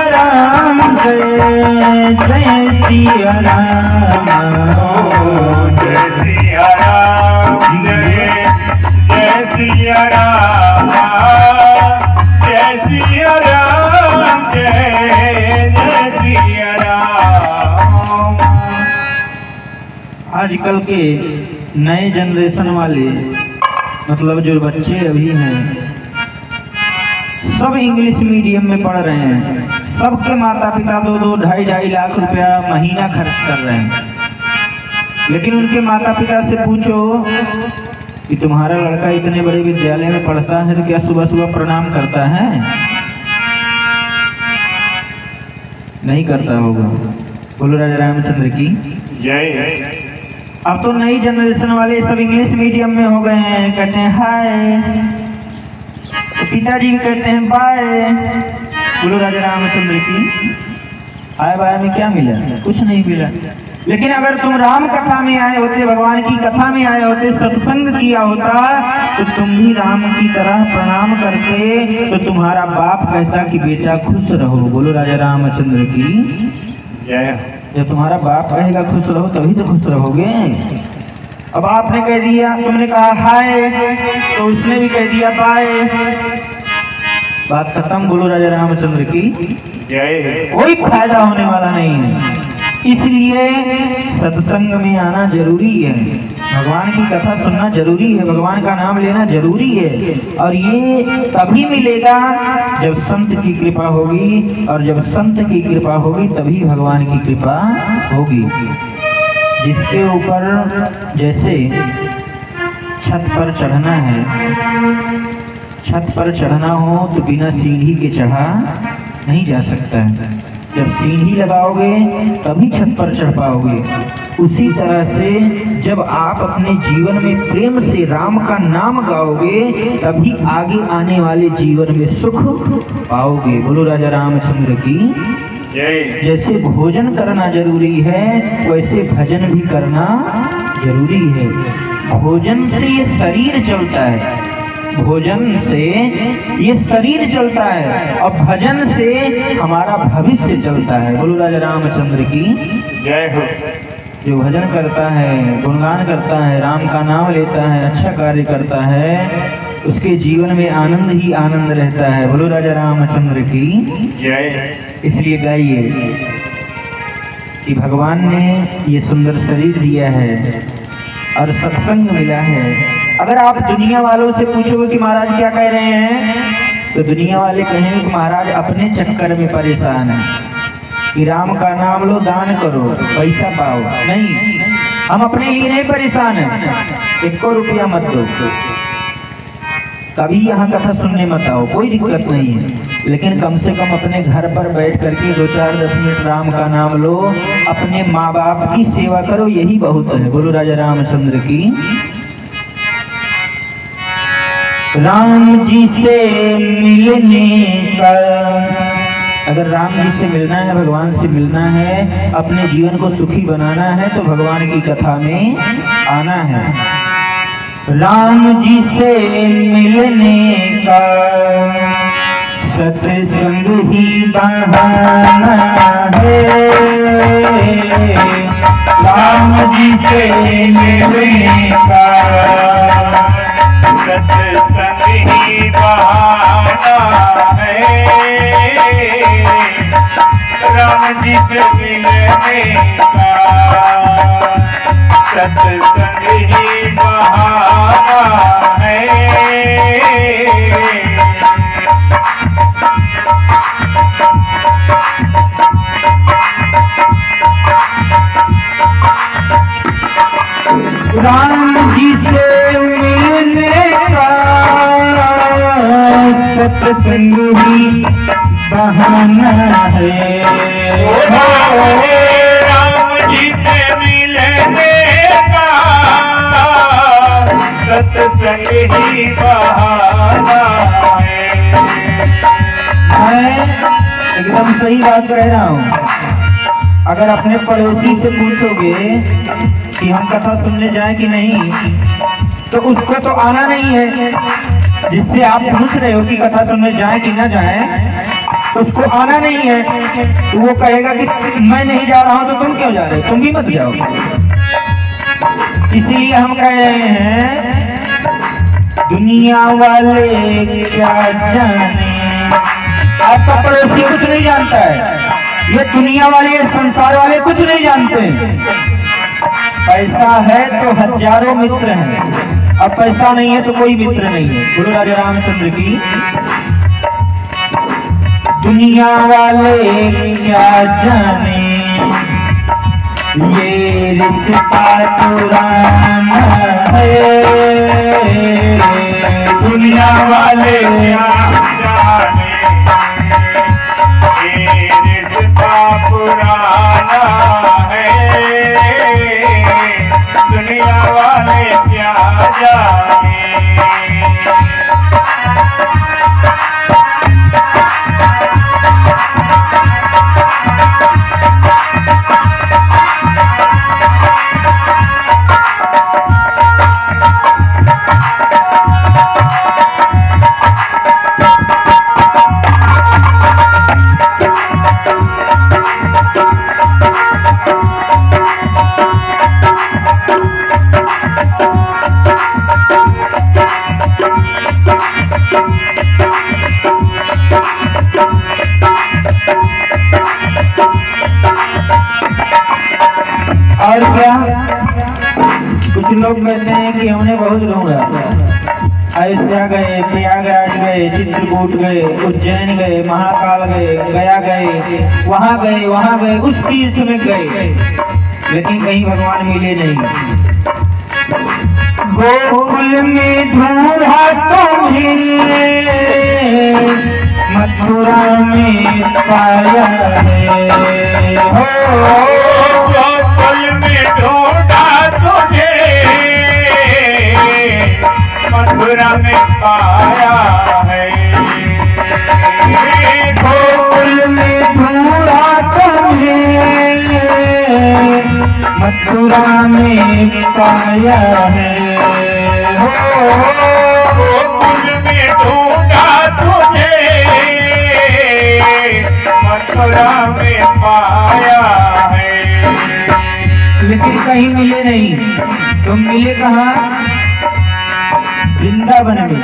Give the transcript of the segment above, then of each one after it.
राम जय जय सिया राम, जय सिया राम जय जय सिया राम, जय सिया राम जय जय सिया राम। आजकल के नए जनरेशन वाले मतलब जो बच्चे अभी हैं सब इंग्लिश मीडियम में पढ़ रहे हैं। सबके माता पिता 2-2, 2.5 लाख रुपया महीना खर्च कर रहे हैं। लेकिन उनके माता पिता से पूछो कि तुम्हारा लड़का इतने बड़े विद्यालय में पढ़ता है तो क्या सुबह सुबह प्रणाम करता है? नहीं करता होगा। बोलो राजा रामचंद्र की जय। अब तो नई जनरेशन वाले सब इंग्लिश मीडियम में हो गए हैं। कहते हैं हाय, पिताजी भी कहते हैं बाय। बोलो राजा रामचंद्र की हाय बाय में क्या मिला? कुछ नहीं मिला। लेकिन अगर तुम राम कथा में आए होते, भगवान की कथा में आए होते, सत्संग किया होता तो तुम भी राम की तरह प्रणाम करते तो तुम्हारा बाप कहता कि बेटा खुश रहो। बोलो राजा रामचंद्र की जय। जब तुम्हारा बाप कहेगा खुश रहो तभी तो खुश रहोगे। अब आपने कह दिया, तुमने कहा हाय तो उसने भी कह दिया बाय, बात खत्म। बोलो राजा रामचंद्र की जय। कोई फायदा होने वाला नहीं है। इसलिए सत्संग में आना जरूरी है, भगवान की कथा सुनना जरूरी है, भगवान का नाम लेना जरूरी है। और ये तभी मिलेगा जब संत की कृपा होगी, और जब संत की कृपा होगी तभी भगवान की कृपा होगी। जिसके ऊपर जैसे छत पर चढ़ना है, छत पर चढ़ना हो तो बिना सीढ़ी के चढ़ा नहीं जा सकता है। जब सीढ़ी लगाओगे तभी छत पर चढ़ पाओगे। उसी तरह से जब आप अपने जीवन में प्रेम से राम का नाम गाओगे तभी आगे आने वाले जीवन में सुख पाओगे। बोलो राजा रामचंद्र की जय। जैसे भोजन करना जरूरी है वैसे भजन भी करना जरूरी है। भोजन से ये शरीर चलता है, भोजन से ये शरीर चलता है, और भजन से हमारा भविष्य चलता है। बोलो राजा रामचंद्र की जय हो। जो भजन करता है, गुणगान करता है, राम का नाम लेता है, अच्छा कार्य करता है, उसके जीवन में आनंद ही आनंद रहता है। बोलो राजा रामचंद्र की जय। इसलिए गाइए कि भगवान ने ये सुंदर शरीर दिया है और सत्संग मिला है। अगर आप दुनिया वालों से पूछोगे कि महाराज क्या कह रहे हैं तो दुनिया वाले कहेंगे कि महाराज अपने चक्कर में परेशान है कि राम का नाम लो, दान करो, पैसा पाओ। नहीं, हम अपने लिए नहीं परेशान हैं। 1 रुपया मत दो, कभी यहाँ कथा सुनने मत आओ, कोई दिक्कत नहीं है। लेकिन कम से कम अपने घर पर बैठ करके 2-4-10 मिनट राम का नाम लो, अपने माँ बाप की सेवा करो, यही बहुत है। बोलो राजा रामचंद्र की। राम जी से मिलने का, अगर राम जी से मिलना है, भगवान से मिलना है, अपने जीवन को सुखी बनाना है तो भगवान की कथा में आना है। राम जी से मिलने का सत्संग ही बहाना है। राम जी से मिलने का सत्संग ही बहाना है। राम जी से मिलने का सत्संग ही बहाना है। राम जी से मिलने का सत्संग ही बहाना है। राम जी से मिलने का सत्संग ही बहाना है। मैं एकदम सही बात कह रहा हूँ। अगर अपने पड़ोसी से पूछोगे कि हम कथा सुनने जाएं कि नहीं, तो उसको तो आना नहीं है। जिससे आप पूछ रहे हो कि कथा सुनने जाएं कि ना जाएं, उसको आना नहीं है तो वो कहेगा कि मैं नहीं जा रहा हूं तो तुम क्यों जा रहे हो, तुम भी मत जाओ। इसलिए हम कह रहे हैं दुनिया वाले क्या जाने, आपका पड़ोसी कुछ नहीं जानता है, ये दुनिया वाले ये संसार वाले कुछ नहीं जानते। पैसा है तो हजारों मित्र हैं, अब पैसा नहीं है तो कोई मित्र नहीं है। गुरु राजा रामचंद्र की। दुनिया वाले क्या जाने ये रिश्ता पुराना है, दुनिया वाले क्या जाने ये रिश्ता पुराना है, दुनिया वाले क्या जाने। और क्या, कुछ लोग कहते हैं कि हमने बहुत ढूंढा, अयोध्या गए, प्रयागराज गए, चित्रकूट गए, उज्जैन गए, महाकाल गए, गया गए, वहां गए, उस तीर्थ में गए, लेकिन कहीं भगवान मिले नहीं। गोकुल में ढूंढा तुम्हें, मथुरा में पाया है, हो गोकुल में ढूंढा तुझे, मथुरा में पाया है। गोकुल में ढूंढा तुम्हें, मथुरा में पाया है, हो गोकुल में ढूंढा तुझे, मथुरा में पाया है। लेकिन कहीं मिले नहीं। तुम मिले कहाँ? वृंदावन में।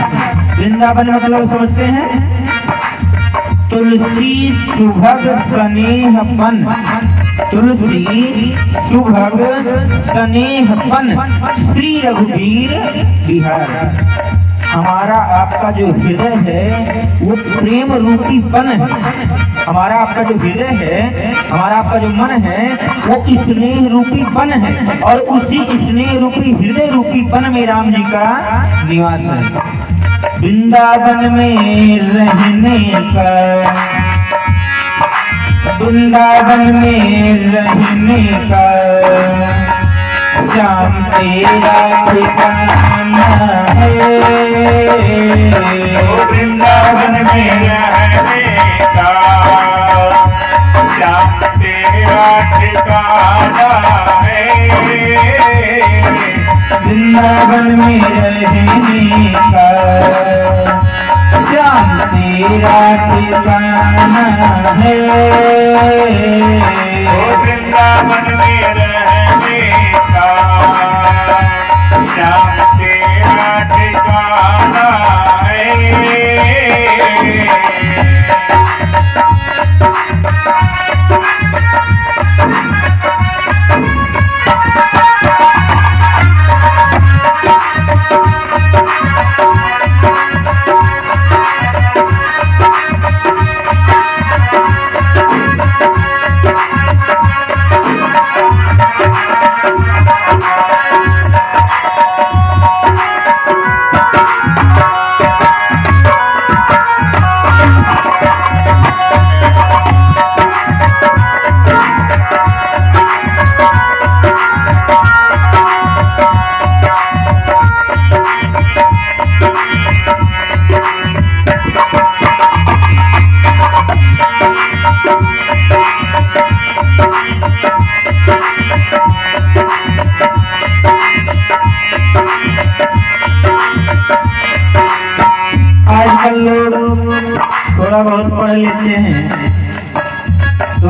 वृंदावन मतलब समझते हैं? तुलसी सुभग स्नेहपन, तुलसी सुभग स्नेहपन श्री रघुवीर बिहार। हमारा आपका जो हृदय है वो प्रेम रूपी पन है, हमारा आपका जो हृदय है, हमारा आपका जो मन है वो स्नेह रूपी पन है, और उसी स्नेह रूपी हृदय रूपी पन में राम जी का निवास है। वृंदावन में रहने का, वृंदावन में रहने का श्याम तेरा ठिकाना है, वृंदावन में रहने का श्याम तेरा ठिकाना है। वृंदावन में रहने का श्याम तेरा ठिकाना है, वृंदावन में रहने का श्याम तेरा ठिकाना है।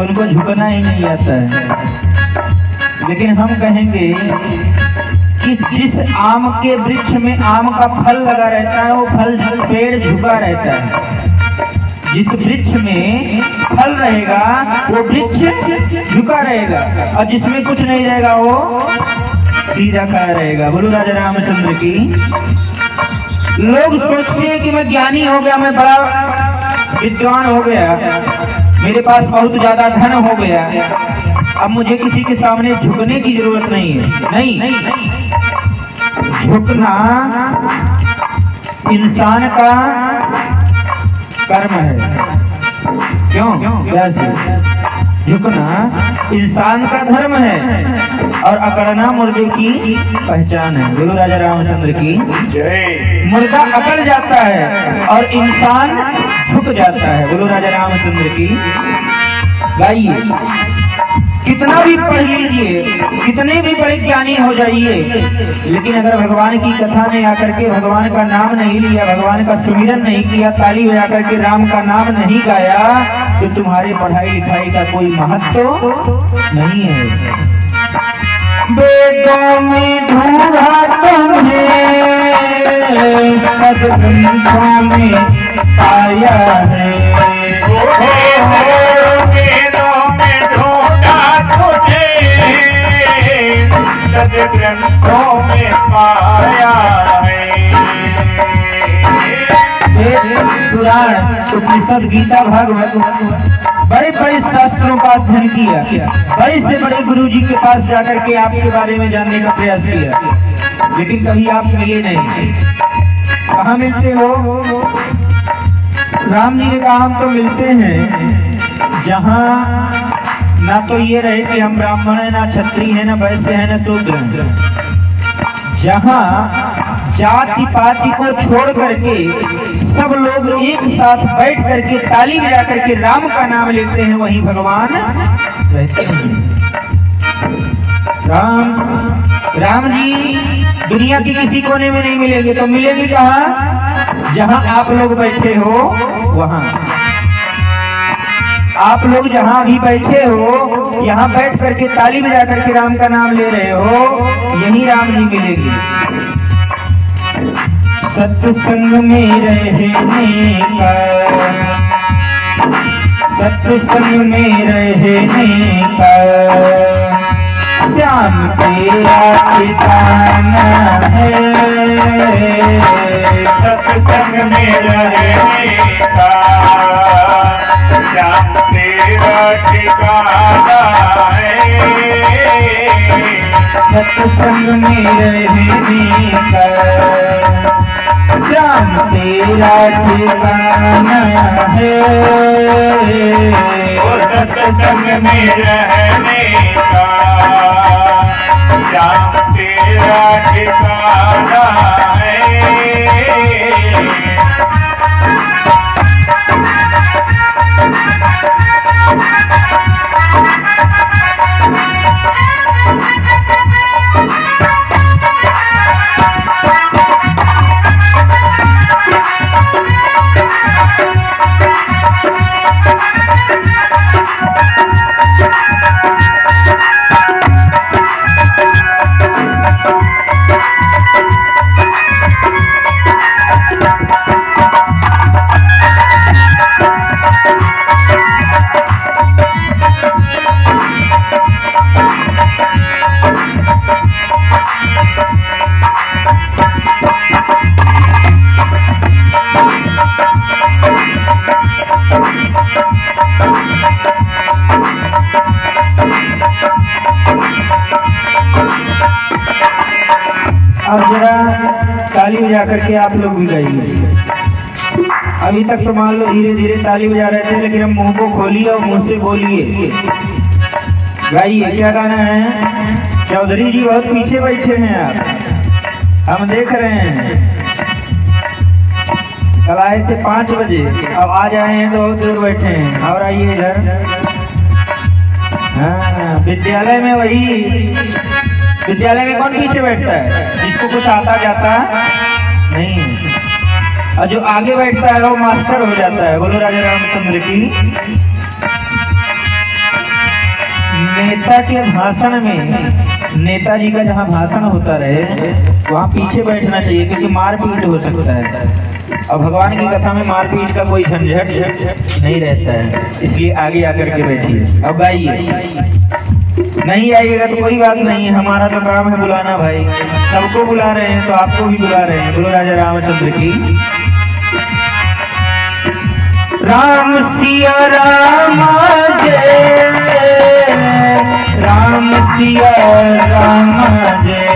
उनको झुकना ही नहीं आता है। लेकिन हम कहेंगे कि जिस आम के वृक्ष में आम का फल लगा रहता है, वो फल पेड़ झुका रहता है। जिस वृक्ष में फल रहेगा वो वृक्ष झुका रहेगा, और जिसमें कुछ नहीं रहेगा वो सीधा खड़ा रहेगा। बोलो राजा रामचंद्र की। लोग सोचते हैं कि मैं ज्ञानी हो गया, मैं बड़ा विद्वान हो गया, मेरे पास बहुत ज्यादा धन हो गया, अब मुझे किसी के सामने झुकने की जरूरत नहीं है। नहीं, झुकना इंसान का कर्म है। क्यों? कैसे? झुकना इंसान का धर्म है और अकड़ना मुर्दे की पहचान है। बोलो राजा रामचंद्र की जय। मुर्दा अकड़ जाता है और इंसान झुक जाता है। बोलो राजा रामचंद्र की। गाइए, कितना भी पढ़ लीजिए, कितने भी बड़े ज्ञानी हो जाइए, लेकिन अगर भगवान की कथा में आकर के भगवान का नाम नहीं लिया, भगवान का सुमिरन नहीं किया, ताली बजा करके राम का नाम नहीं गाया, तो तुम्हारे पढ़ाई लिखाई का कोई महत्व नहीं है। वेदों में ढूंढा तुम्हें, सद्ग्रंथों में पाया है। ग्रंथों में पाया है। पुराण, उपनिषद, गीता, भागवत, बड़े बड़े शास्त्रों का अध्ययन किया, बड़े से बड़े गुरुजी के पास जाकर के आपके बारे में जानने का प्रयास किया, लेकिन कभी आप मिले नहीं। कहाँ मिलते हो? राम जी ने कहा हम तो मिलते हैं जहाँ ना तो ये रहे कि हम ब्राह्मण है, ना क्षत्रिय है, ना वैश्य है, ना शूद्र है, जहाँ जाति पाति को छोड़ करके सब लोग एक साथ बैठ करके ताली बजा करके राम का नाम लेते हैं, वहीं भगवान रहते हैं। राम जी दुनिया के किसी कोने में नहीं मिलेंगे, तो मिलेंगे कहाँ? जहाँ आप लोग बैठे हो वहाँ। आप लोग जहाँ भी बैठे हो, यहाँ बैठ करके ताली बजा करके राम का नाम ले रहे हो, यही राम जी मिलेंगे। सत्संग में रहने का, सत्संग में रहने का, श्याम तेरा ठिकाना है। सत्संग में रहने का, श्याम तेरा ठिकाना है। सत्संग में रहने का, श्याम तेरा ठिकाना है। सत्संग में रहने का, श्याम तेरा ठिकाना है। अब जरा ताली बजा करके आप लोग भी गाइए। अभी तक तो मान लो धीरे धीरे ताली बजा रहे थे, लेकिन अब मुंह को खोलिए और मुंह से बोलिए, गाइए। क्या गाना है? चौधरी जी बहुत पीछे बैठे हैं आप, हम देख रहे हैं। कल आए थे 5 बजे, अब आज आए हैं तो बहुत दूर बैठे हैं। और आइए इधर। हाँ, विद्यालय में विद्यालय में कौन पीछे बैठता है? जिसको कुछ आता जाता नहीं, और जो आगे बैठता है वो मास्टर हो जाता है। बोलो राजा रामचंद्र की। नेता के भाषण में, नेताजी का जहाँ भाषण होता रहे वहाँ पीछे बैठना चाहिए, क्योंकि मारपीट हो सकता है। और भगवान की कथा में मारपीट का कोई झंझट नहीं रहता है, इसलिए आगे आकर के बैठिए। अब गाइए, नहीं आइएगा तो कोई बात नहीं है, हमारा तो काम है बुलाना भाई। सबको बुला रहे हैं तो आपको भी बुला रहे हैं। बोलो राजा रामचंद्र की। राम सिया राम जय, राम सिया राम जय,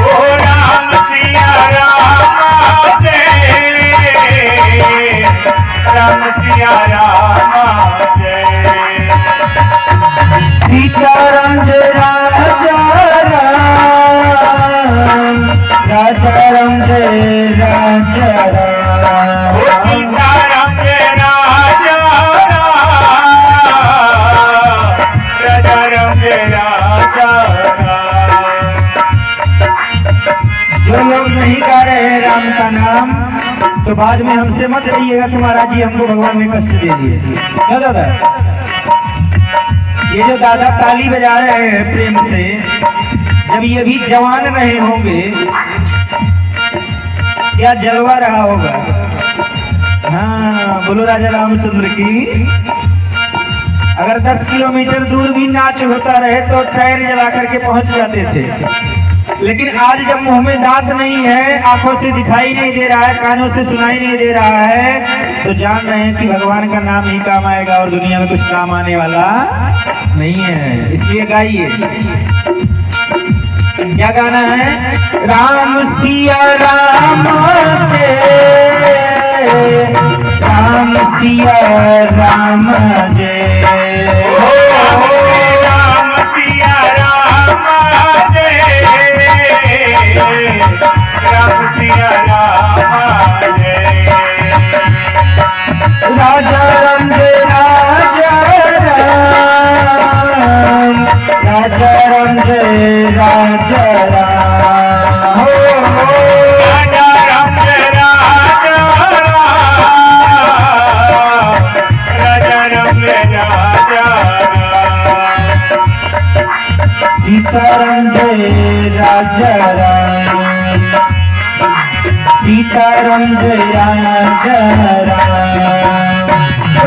ओ राम सिया राम जय, राम सिया राम जय, सीताराम जय राजा राम, राजा राम जय राजा राम, सीताराम जय राजा राम, राजा राम जय राजा राम। जो लोग नहीं गा रहे हैं राम का नाम तो बाद में हमसे मत कहिएगा कि महाराज जी हमको भगवान ने कष्ट दे दिए। क्या दादा, ये जो दादा ताली बजा रहे हैं प्रेम से, जब ये भी जवान रहे होंगे क्या जलवा रहा होगा। हाँ बोलो राजा रामचंद्र की। अगर 10 किलोमीटर दूर भी नाच होता रहे तो टायर जला करके पहुंच जाते थे, लेकिन आज जब मुंह में दांत नहीं है, आंखों से दिखाई नहीं दे रहा है, कानों से सुनाई नहीं दे रहा है, तो जान रहे हैं कि भगवान का नाम ही काम आएगा और दुनिया में कुछ काम आने वाला नहीं है। इसलिए गाइए, क्या गाना है? राम सिया राम जय, राम सिया राम जय, राम सिया राम जय, राम सिया राम जय, राजा राम जय राजा राम, राजा राम जय राजा राम, राजा राम जय राजा राम, राजा राम जय राजा राम, सीताराम जय राजा राम, सीताराम जय राजा राम,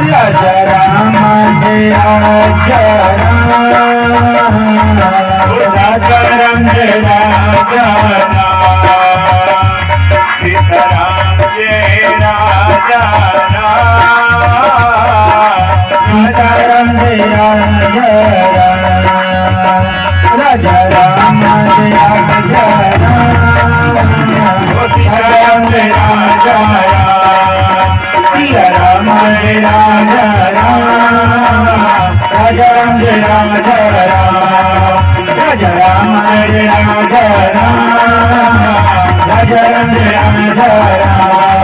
राजा राम जय राजा राम, राजा राम जय राजा राम, सीताराम जय राजा राम, सीताराम जय राजा राम, राजा राम जय राजा राम, सीताराम जय राजा राम, सिया राम जय राजा राम, राजा राम जय राजा राम, राजा राम जय राजा राम, राजा राम जय राजा राम,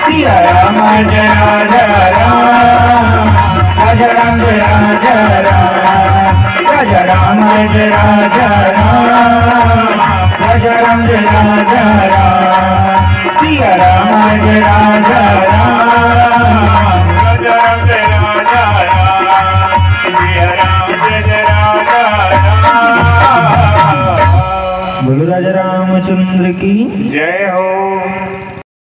सिया राम जय राजा राम, राजा राम जय राजा राम, राजा राम जय राजा राम, राजा राम जय राजा राम, सिया राम जय राजा